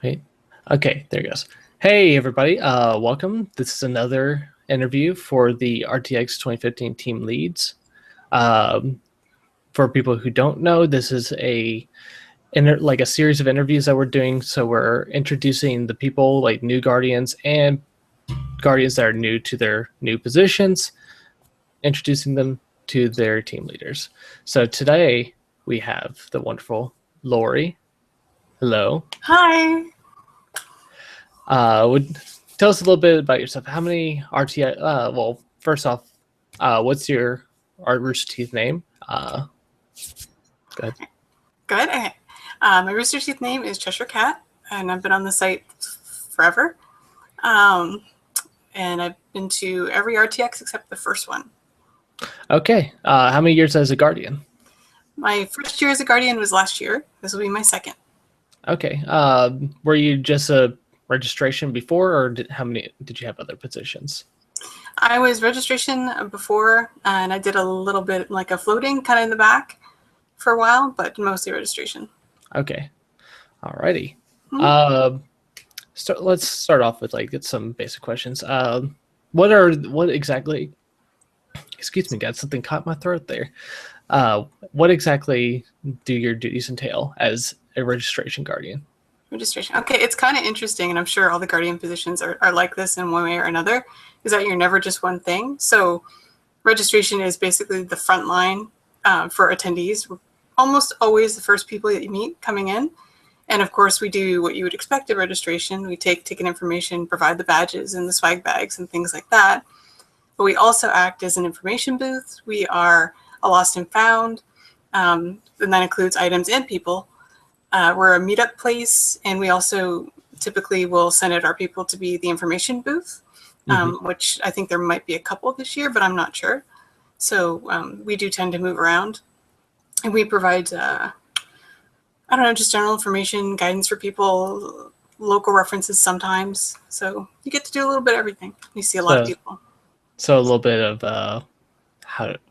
Wait. Okay, there it goes. Hey, everybody. Welcome. This is another interview for the RTX 2015 team leads. Um, for people who don't know, this is like a series of interviews that we're doing. So we're introducing the people, like new Guardians and Guardians that are new to their new positions, introducing them to their team leaders. So today we have the wonderful Lori. Hello. Hi. Would tell us a little bit about yourself. How many RTI? Well, first off, what's your Rooster Teeth name? Go ahead. Good. Okay. My Rooster Teeth name is Cheshire Cat, and I've been on the site forever. And I've been to every RTX except the first one. Okay. How many years as a Guardian? My first year as a Guardian was last year. This will be my second. Okay. Were you just a registration before, or how many did you have other positions? I was registration before, and I did a little bit like a floating kind of in the back for a while, but mostly registration. Okay. Alrighty. Hmm. Let's start off with like some basic questions. What exactly? Excuse me, guys. Something caught my throat there. What exactly do your duties entail as a registration Guardian? Registration. Okay, it's kind of interesting, and I'm sure all the Guardian positions are like this in one way or another, is that you're never just one thing. So registration is basically the front line for attendees. We're almost always the first people that you meet coming in. And of course, we do what you would expect at registration. We take ticket information, provide the badges and the swag bags and things like that. But we also act as an information booth. We are a lost and found, and that includes items and people. We're a meetup place, and we also typically will send out our people to be the information booth, which I think there might be a couple this year, but I'm not sure. So we do tend to move around, and we provide, I don't know, just general information, guidance for people, local references sometimes. So you get to do a little bit of everything. You see a lot of people. So a little bit of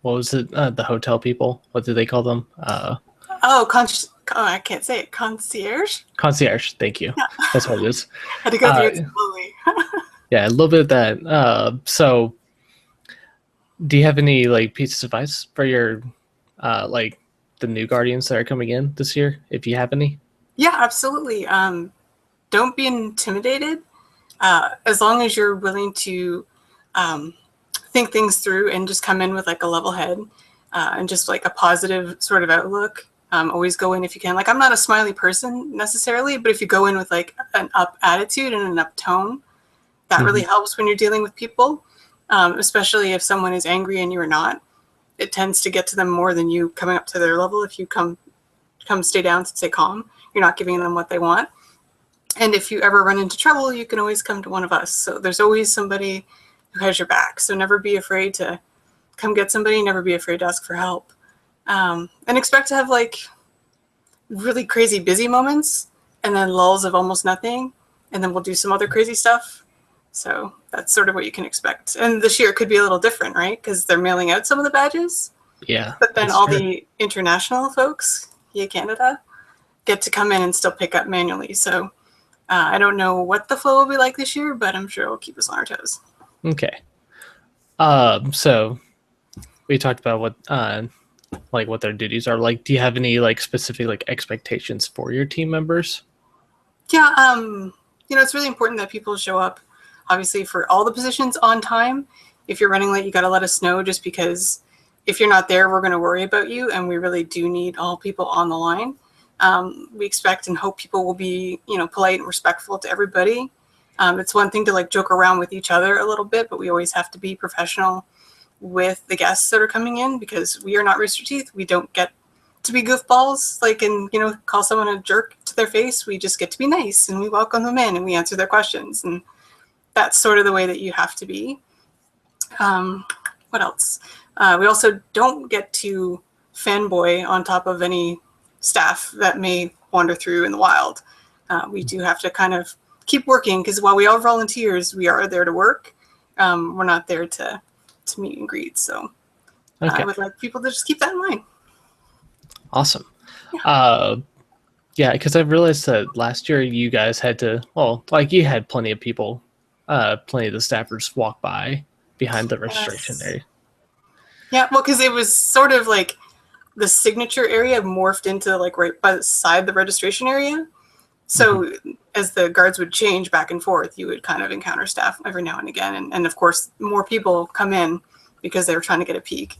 what was it? The hotel people. What do they call them? I can't say it. Concierge. Concierge. Thank you. Yeah. That's what it is. Had to go through it slowly. Yeah, a little bit of that. So, do you have any like pieces of advice for your like the new Guardians that are coming in this year, if you have any? Yeah, absolutely. Don't be intimidated. As long as you're willing to think things through and just come in with like a level head and just like a positive sort of outlook. Always go in if you can. Like, I'm not a smiley person necessarily, but if you go in with like an up attitude and an up tone, that really helps when you're dealing with people, especially if someone is angry and you're not. It tends to get to them more than you coming up to their level. If you come stay down, stay calm, you're not giving them what they want. And if you ever run into trouble, you can always come to one of us. So there's always somebody who has your back. So never be afraid to come get somebody. Never be afraid to ask for help. And expect to have like really crazy busy moments and then lulls of almost nothing. And then we'll do some other crazy stuff. So that's sort of what you can expect. And this year it could be a little different, right? Because they're mailing out some of the badges. Yeah. But then all the international folks, Canada, get to come in and still pick up manually. So I don't know what the flow will be like this year, but I'm sure it'll keep us on our toes. Okay. So we talked about what their duties are. Like, do you have any like specific like expectations for your team members? Yeah, it's really important that people show up, obviously, for all the positions on time. If you're running late, you got to let us know, just because if you're not there, we're going to worry about you, and we really do need all people on the line. We expect and hope people will be, polite and respectful to everybody. It's one thing to like joke around with each other a little bit, but we always have to be professional with the guests that are coming in, because we are not Rooster Teeth. We don't get to be goofballs, like, and call someone a jerk to their face. We just get to be nice, and we welcome them in, and we answer their questions, and that's sort of the way that you have to be. What else? We also don't get to fanboy on top of any staff that may wander through in the wild. We do have to kind of keep working, because while we are volunteers, we are there to work. We're not there to meet and greet. So I would like people to just keep that in mind. Awesome. Yeah. Yeah, because I realized that last year you guys had to, well, like you had plenty of people, plenty of the staffers walk by behind the registration Yes. area. Yeah, well, because it was sort of like the signature area morphed into like right beside the registration area. So as the guards would change back and forth, you would kind of encounter staff every now and again. And of course, more people come in because they were trying to get a peek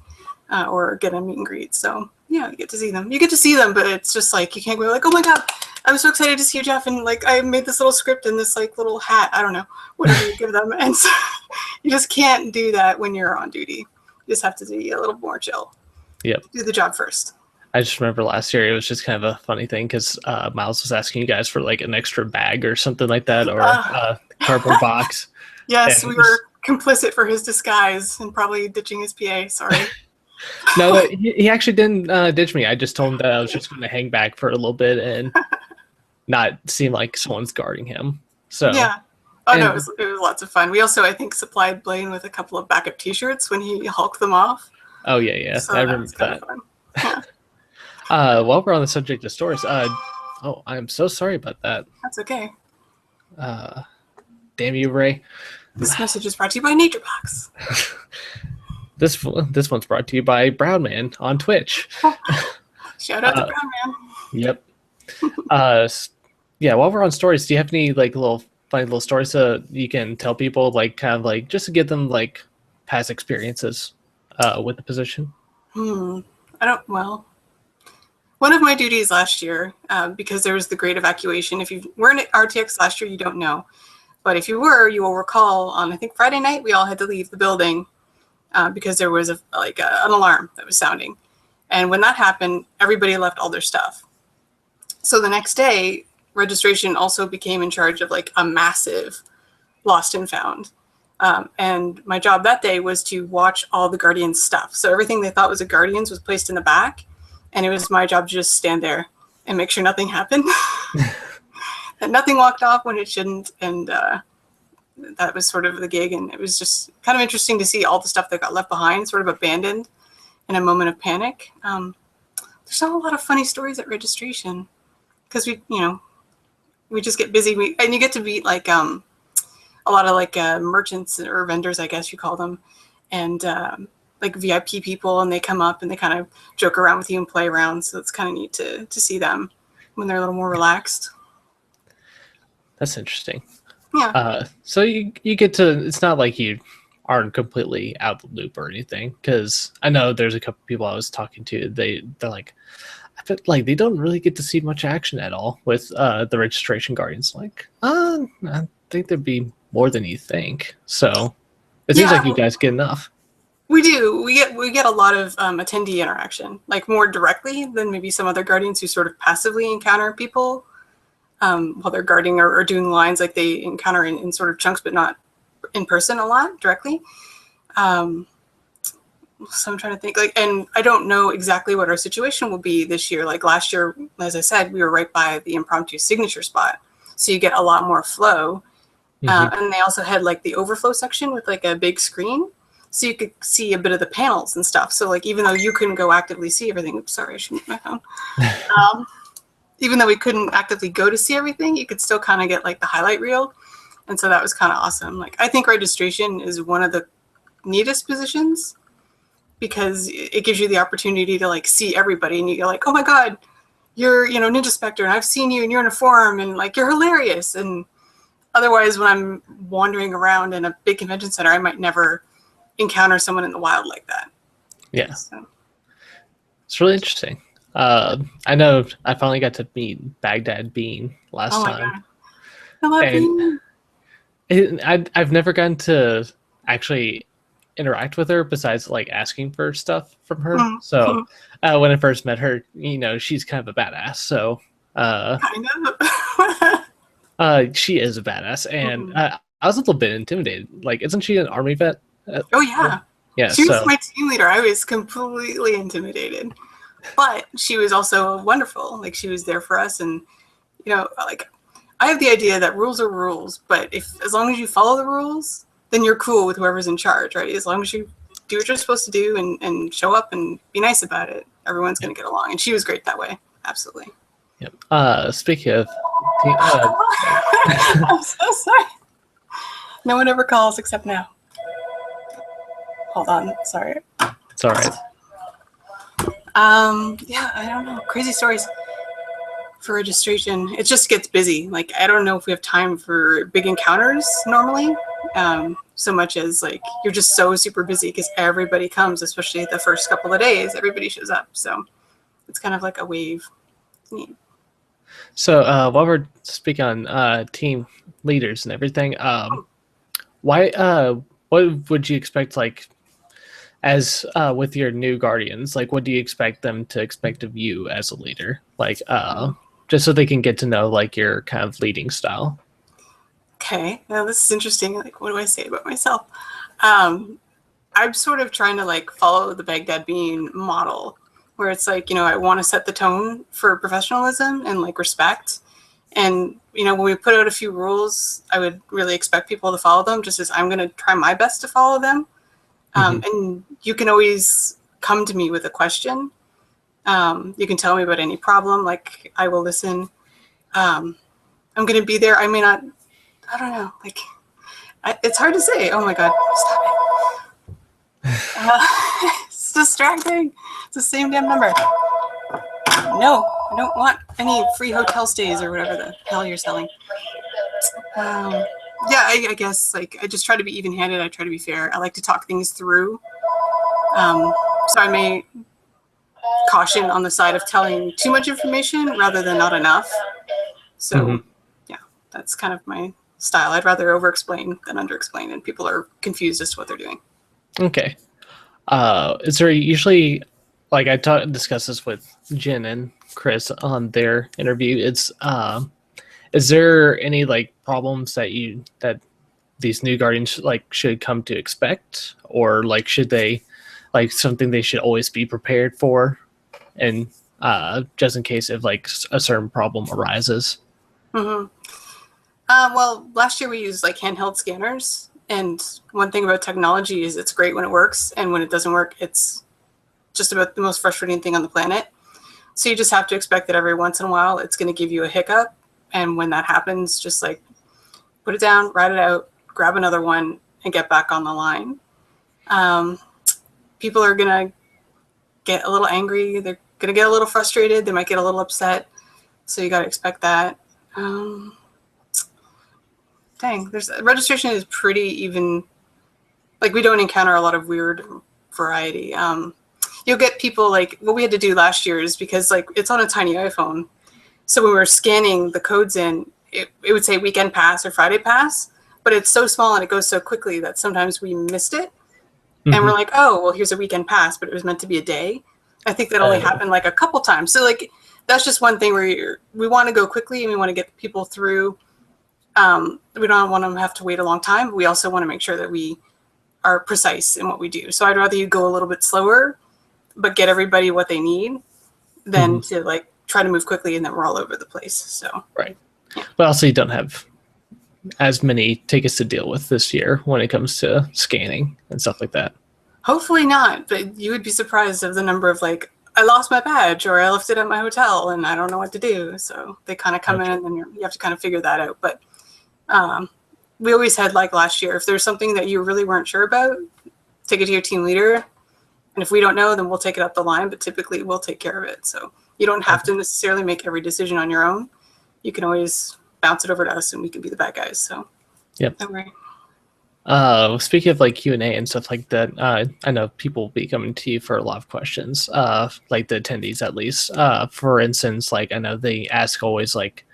or get a meet and greet. So yeah, you get to see them. You get to see them, but it's just like, you can't go like, oh my God, I'm so excited to see you, Jeff. And like, I made this little script in this like little hat. I don't know, whatever you give them. And so you just can't do that when you're on duty. You just have to be a little more chill. Yep. Do the job first. I just remember last year it was just kind of a funny thing because Miles was asking you guys for like an extra bag or something like that, or cardboard box. Yes, we were complicit for his disguise and probably ditching his PA. Sorry. No, he actually didn't ditch me. I just told him that I was just going to hang back for a little bit and not seem like someone's guarding him. So yeah. Oh, no, it was lots of fun. We also, I think, supplied Blaine with a couple of backup T-shirts when he hulked them off. Oh, yeah. So I remember that. Yeah. While we're on the subject of stories, oh, I'm so sorry about that. That's okay. Damn you, Ray. This message is brought to you by NatureBox. This one's brought to you by Brown Man on Twitch. Shout out to Brown Man. Yep. Yeah, while we're on stories, do you have any like little funny little stories that you can tell people, like kind of like just to give them like past experiences with the position? Well, one of my duties last year, because there was the great evacuation. If you weren't at RTX last year, you don't know. But if you were, you will recall on, I think, Friday night, we all had to leave the building because there was an alarm that was sounding. And when that happened, everybody left all their stuff. So the next day, registration also became in charge of like a massive lost and found. And my job that day was to watch all the Guardians' stuff. So everything they thought was a Guardians was placed in the back. And it was my job to just stand there and make sure nothing happened. That nothing walked off when it shouldn't. And that was sort of the gig. And it was just kind of interesting to see all the stuff that got left behind, sort of abandoned in a moment of panic. There's not a lot of funny stories at registration because we just get busy. And you get to meet like a lot of like merchants or vendors, I guess you call them. And like VIP people, and they come up and they kind of joke around with you and play around. So it's kind of neat to see them when they're a little more relaxed. That's interesting. Yeah. So you get to, it's not like you aren't completely out of the loop or anything, because I know there's a couple people I was talking to, they're like, I feel like they don't really get to see much action at all with the registration guardians. Like, I think there'd be more than you think. So it seems like you guys get enough. We do. We get a lot of attendee interaction, like more directly than maybe some other guardians who sort of passively encounter people while they're guarding or doing lines, like they encounter in sort of chunks, but not in person a lot directly. So I'm trying to think, like, and I don't know exactly what our situation will be this year. Like last year, as I said, we were right by the impromptu signature spot, so you get a lot more flow. And they also had like the overflow section with like a big screen, so you could see a bit of the panels and stuff. So like, even though you couldn't go actively see everything, oops, sorry, I should mute my phone. Even though we couldn't actively go to see everything, you could still kind of get like the highlight reel. And so that was kind of awesome. Like, I think registration is one of the neatest positions because it gives you the opportunity to like see everybody, and you go like, oh my God, you're, Ninja Spectre, and I've seen you and you're in a forum, and like, you're hilarious. And otherwise, when I'm wandering around in a big convention center, I might never encounter someone in the wild like that. Yeah. So. It's really interesting. I know I finally got to meet Baghdad Bean last time. God. I love Bean. I've never gotten to actually interact with her besides like asking for stuff from her. So when I first met her, she's kind of a badass. So kind of. She is a badass, and I was a little bit intimidated. Like, isn't she an army vet? Oh yeah. Yeah. She was my team leader. I was completely intimidated. But she was also wonderful. Like, she was there for us, and like, I have the idea that rules are rules, but as long as you follow the rules, then you're cool with whoever's in charge, right? As long as you do what you're supposed to do and show up and be nice about it, everyone's going to get along. And she was great that way. Absolutely. Yep. Speaking of, I'm so sorry. No one ever calls except now. Hold on, sorry. it's all right. Yeah, I don't know. Crazy stories for registration. It just gets busy. Like, I don't know if we have time for big encounters normally. So much as like you're just so super busy because everybody comes, especially the first couple of days. Everybody shows up, so it's kind of like a wave. Neat. So while we're speaking on team leaders and everything, why? What would you expect? Like, as with your new guardians, like, what do you expect them to expect of you as a leader? Like, just so they can get to know like your kind of leading style. Okay, now this is interesting. Like, what do I say about myself? I'm sort of trying to like follow the Baghdad Bean model, where it's like, I want to set the tone for professionalism and like respect. And, when we put out a few rules, I would really expect people to follow them, just as I'm going to try my best to follow them. And you can always come to me with a question. You can tell me about any problem. Like, I will listen. I'm going to be there. I may not, I don't know. Like, it's hard to say. Oh my God, stop it. It's distracting. It's the same damn number. No, I don't want any free hotel stays or whatever the hell you're selling. Yeah, I guess like I just try to be even-handed. I try to be fair. I like to talk things through. So I may caution on the side of telling too much information rather than not enough. So yeah, that's kind of my style. I'd rather over-explain than under-explain, and people are confused as to what they're doing. Okay. Is there usually, like I discussed this with Jen and Chris on their interview? Is there any like problems that these new guardians like should come to expect, or like should they like something they should always be prepared for, and just in case if like a certain problem arises? Well, last year we used like handheld scanners, and one thing about technology is it's great when it works, and when it doesn't work, it's just about the most frustrating thing on the planet. So you just have to expect that every once in a while it's going to give you a hiccup, and when that happens, just like put it down, write it out, grab another one, and get back on the line. People are going to get a little angry. They're going to get a little frustrated. They might get a little upset. So you got to expect that. Registration is pretty even. Like, we don't encounter a lot of weird variety. You'll get people like what we had to do last year is because like it's on a tiny iPhone. So when we were scanning the codes in, it would say weekend pass or Friday pass, but it's so small and it goes so quickly that sometimes we missed it. And we're like, oh, well, here's a weekend pass, but it was meant to be a day. I think that only happened like a couple times. So like, that's just one thing where we want to go quickly and we want to get people through. We don't want them to have to wait a long time. But we also want to make sure that we are precise in what we do. So I'd rather you go a little bit slower, but get everybody what they need than to like try to move quickly and then we're all over the place. So right. Yeah. But also you don't have as many tickets to deal with this year when it comes to scanning and stuff like that. Hopefully not, but you would be surprised of the number of like, I lost my badge or I left it at my hotel and I don't know what to do. So they kind of come in and then you have to kind of figure that out. But we always had like last year, if there's something that you really weren't sure about, take it to your team leader. And if we don't know, then we'll take it up the line, but typically we'll take care of it. So you don't have to necessarily make every decision on your own. You can always bounce it over to us and we can be the bad guys. So yep. Don't worry. Speaking of like Q&A and stuff like that, I know people will be coming to you for a lot of questions, like the attendees at least. For instance, like I know they ask always like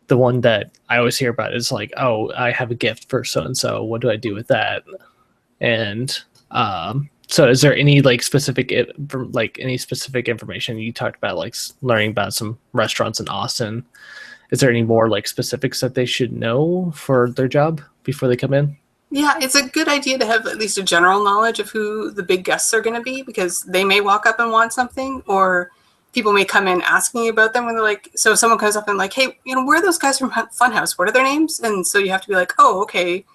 the one that I always hear about is like, oh, I have a gift for so-and-so. What do I do with that? And so is there any like specific information you talked about, like learning about some restaurants in Austin? Is there any more like specifics that they should know for their job before they come in? Yeah, it's a good idea to have at least a general knowledge of who the big guests are going to be, because they may walk up and want something, or people may come in asking about them when they're like, so if someone comes up and like, hey, where are those guys from Funhouse? What are their names? And so you have to be like, oh, okay.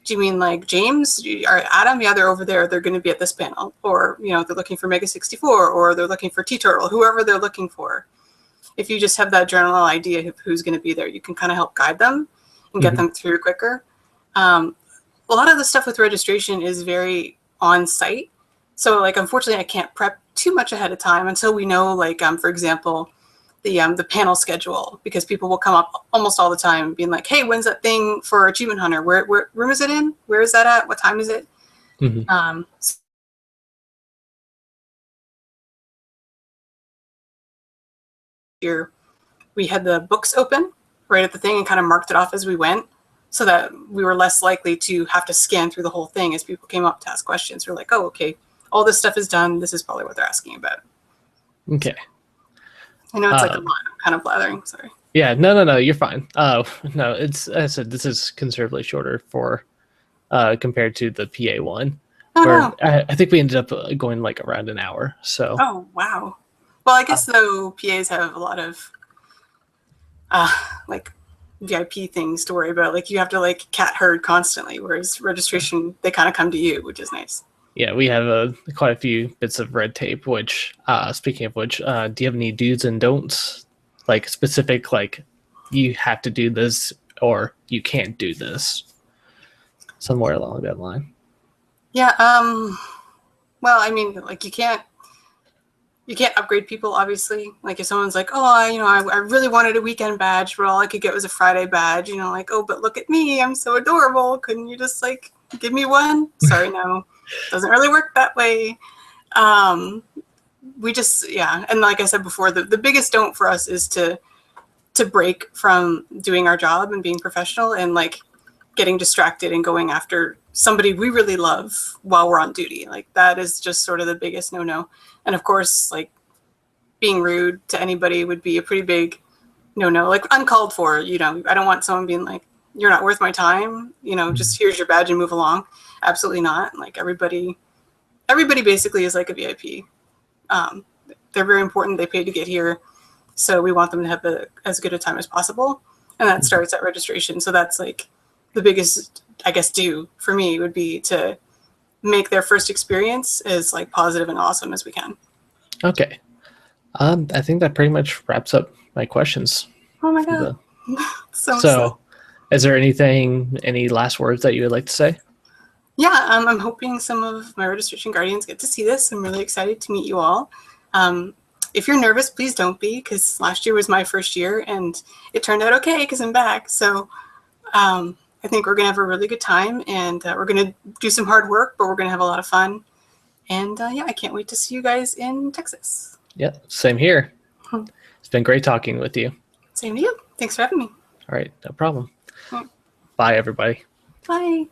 Do you mean like James or Adam? Yeah, they're over there. They're going to be at this panel. Or, they're looking for Mega 64, or they're looking for T-Turtle, whoever they're looking for. if you just have that general idea of who's going to be there, you can kind of help guide them and get them through quicker. A lot of the stuff with registration is very on-site. So, like, unfortunately, I can't prep too much ahead of time until we know, like, for example, the panel schedule, because people will come up almost all the time being like, hey, when's that thing for Achievement Hunter? Where room is it in? Where is that at? What time is it? Here, we had the books open right at the thing and kind of marked it off as we went, so that we were less likely to have to scan through the whole thing as people came up to ask questions. We're like, oh, okay, all this stuff is done. This is probably what they're asking about. Okay. I know it's like a lot. I'm kind of blathering. Sorry. Yeah, no, you're fine. No, it's, as I said, this is considerably shorter for compared to the PA one. Oh, no. I think we ended up going like around an hour. So. Oh, wow. Well, I guess though PAs have a lot of like VIP things to worry about. Like you have to like cat herd constantly, whereas registration, they kind of come to you, which is nice. Yeah, we have quite a few bits of red tape, which, speaking of which, do you have any do's and don'ts? Like specific, like you have to do this or you can't do this? Somewhere along that line. Yeah, well, I mean, like you can't upgrade people, obviously. Like if someone's like, oh, I really wanted a weekend badge, but all I could get was a Friday badge, like, oh, but look at me, I'm so adorable. Couldn't you just like give me one? Sorry, no. Doesn't really work that way. We just, yeah. And like I said before, the biggest don't for us is to break from doing our job and being professional and like getting distracted and going after somebody we really love while we're on duty. Like that is just sort of the biggest no-no. And of course, like being rude to anybody would be a pretty big no-no, like uncalled for. I don't want someone being like, you're not worth my time, just here's your badge and move along. Absolutely not. Like everybody basically is like a VIP. They're very important. They paid to get here. So we want them to have as good a time as possible. And that starts at registration. So that's like the biggest, I guess, do for me would be to make their first experience as like positive and awesome as we can. Okay. I think that pretty much wraps up my questions. Oh my God. So is there any last words that you would like to say? Yeah, I'm hoping some of my registration guardians get to see this. I'm really excited to meet you all. If you're nervous, please don't be, because last year was my first year and it turned out okay because I'm back. So I think we're going to have a really good time, and we're going to do some hard work, but we're going to have a lot of fun. And yeah, I can't wait to see you guys in Texas. Yeah, same here. It's been great talking with you. Same to you. Thanks for having me. All right, no problem. Bye, everybody. Bye.